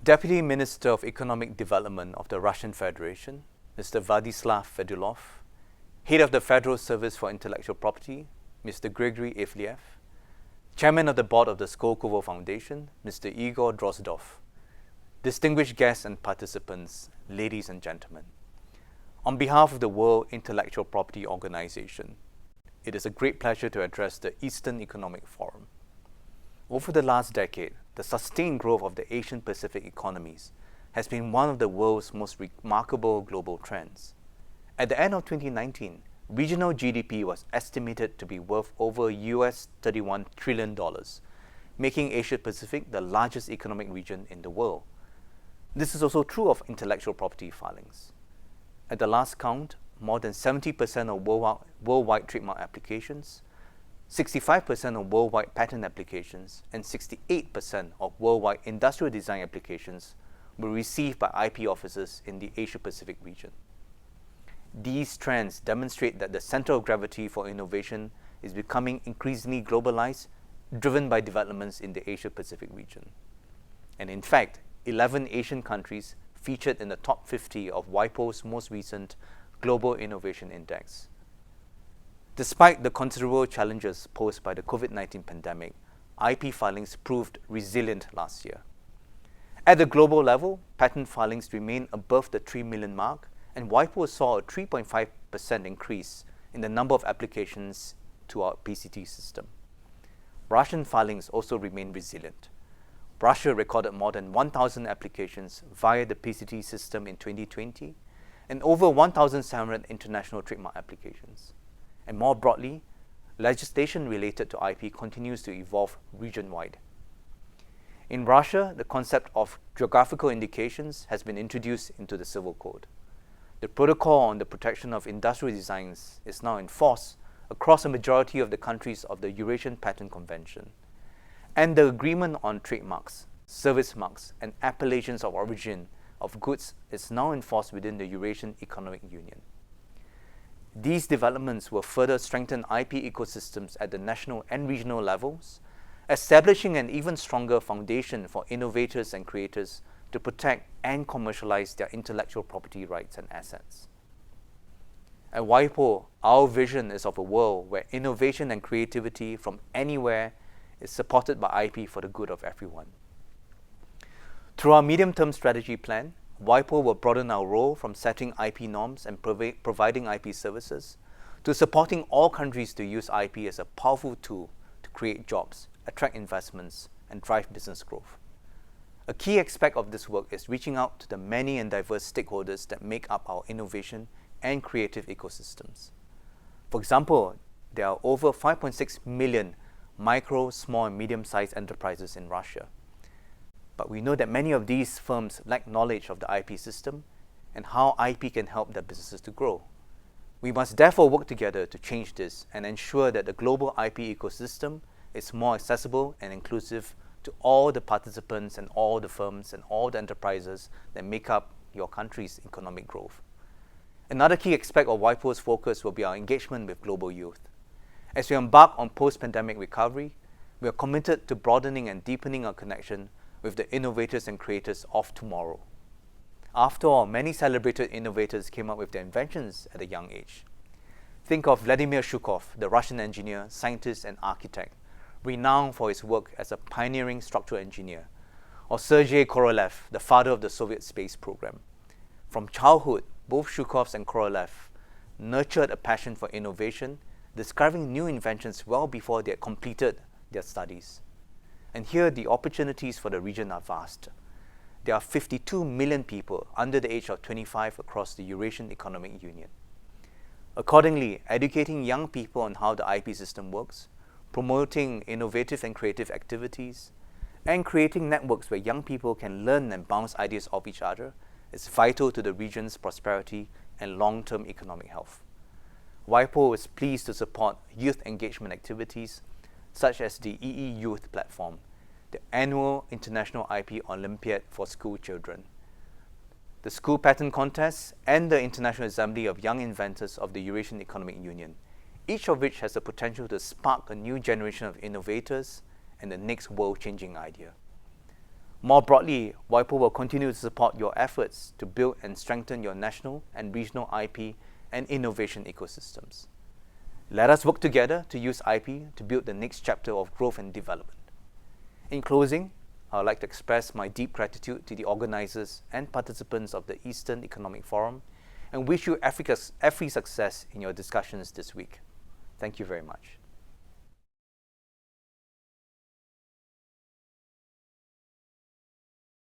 Deputy Minister of Economic Development of the Russian Federation, Mr. Vladislav Fedulov, Head of the Federal Service for Intellectual Property, Mr. Grigory Ivliev, Chairman of the Board of the Skolkovo Foundation, Mr. Igor Drozdov, distinguished guests and participants, ladies and gentlemen. On behalf of the World Intellectual Property Organization, it is a great pleasure to address the Eastern Economic Forum. Over the last decade, the sustained growth of the Asian Pacific economies has been one of the world's most remarkable global trends. At the end of 2019, regional GDP was estimated to be worth over US $31 trillion, making Asia Pacific the largest economic region in the world. This is also true of intellectual property filings. At the last count, more than 70% of worldwide trademark applications, 65% of worldwide patent applications, and 68% of worldwide industrial design applications were received by IP offices in the Asia-Pacific region. These trends demonstrate that the center of gravity for innovation is becoming increasingly globalized, driven by developments in the Asia-Pacific region. And in fact, 11 Asian countries featured in the top 50 of WIPO's most recent Global Innovation Index. Despite the considerable challenges posed by the COVID-19 pandemic, IP filings proved resilient last year. At the global level, patent filings remain above the 3 million mark, and WIPO saw a 3.5% increase in the number of applications to our PCT system. Russian filings also remain resilient. Russia recorded more than 1,000 applications via the PCT system in 2020 and over 1,700 international trademark applications. And more broadly, legislation related to IP continues to evolve region-wide. In Russia, the concept of geographical indications has been introduced into the Civil Code. The Protocol on the Protection of Industrial Designs is now in force across a majority of the countries of the Eurasian Patent Convention. And the Agreement on Trademarks, Service Marks, and Appellations of Origin of Goods is now in force within the Eurasian Economic Union. These developments will further strengthen IP ecosystems at the national and regional levels, establishing an even stronger foundation for innovators and creators to protect and commercialize their intellectual property rights and assets. At WIPO, our vision is of a world where innovation and creativity from anywhere is supported by IP for the good of everyone. Through our medium-term strategy plan, WIPO will broaden our role from setting IP norms and providing IP services to supporting all countries to use IP as a powerful tool to create jobs, attract investments, and drive business growth. A key aspect of this work is reaching out to the many and diverse stakeholders that make up our innovation and creative ecosystems. For example, there are over 5.6 million micro, small, and medium-sized enterprises in Russia. But we know that many of these firms lack knowledge of the IP system and how IP can help their businesses to grow. We must therefore work together to change this and ensure that the global IP ecosystem is more accessible and inclusive to all the participants and all the firms and all the enterprises that make up your country's economic growth. Another key aspect of WIPO's focus will be our engagement with global youth. As we embark on post-pandemic recovery, we are committed to broadening and deepening our connection with the innovators and creators of tomorrow. After all, many celebrated innovators came up with their inventions at a young age. Think of Vladimir Shukov, the Russian engineer, scientist, and architect, renowned for his work as a pioneering structural engineer, or Sergei Korolev, the father of the Soviet space program. From childhood, both Shukovs and Korolev nurtured a passion for innovation, discovering new inventions well before they had completed their studies. And here, the opportunities for the region are vast. There are 52 million people under the age of 25 across the Eurasian Economic Union. Accordingly, educating young people on how the IP system works, promoting innovative and creative activities, and creating networks where young people can learn and bounce ideas off each other is vital to the region's prosperity and long-term economic health. WIPO is pleased to support youth engagement activities such as the EE Youth Platform, the annual International IP Olympiad for school children, the School Patent Contest, and the International Assembly of Young Inventors of the Eurasian Economic Union, each of which has the potential to spark a new generation of innovators and the next world-changing idea. More broadly, WIPO will continue to support your efforts to build and strengthen your national and regional IP and innovation ecosystems. Let us work together to use IP to build the next chapter of growth and development. In closing, I would like to express my deep gratitude to the organizers and participants of the Eastern Economic Forum and wish you every success in your discussions this week. Thank you very much.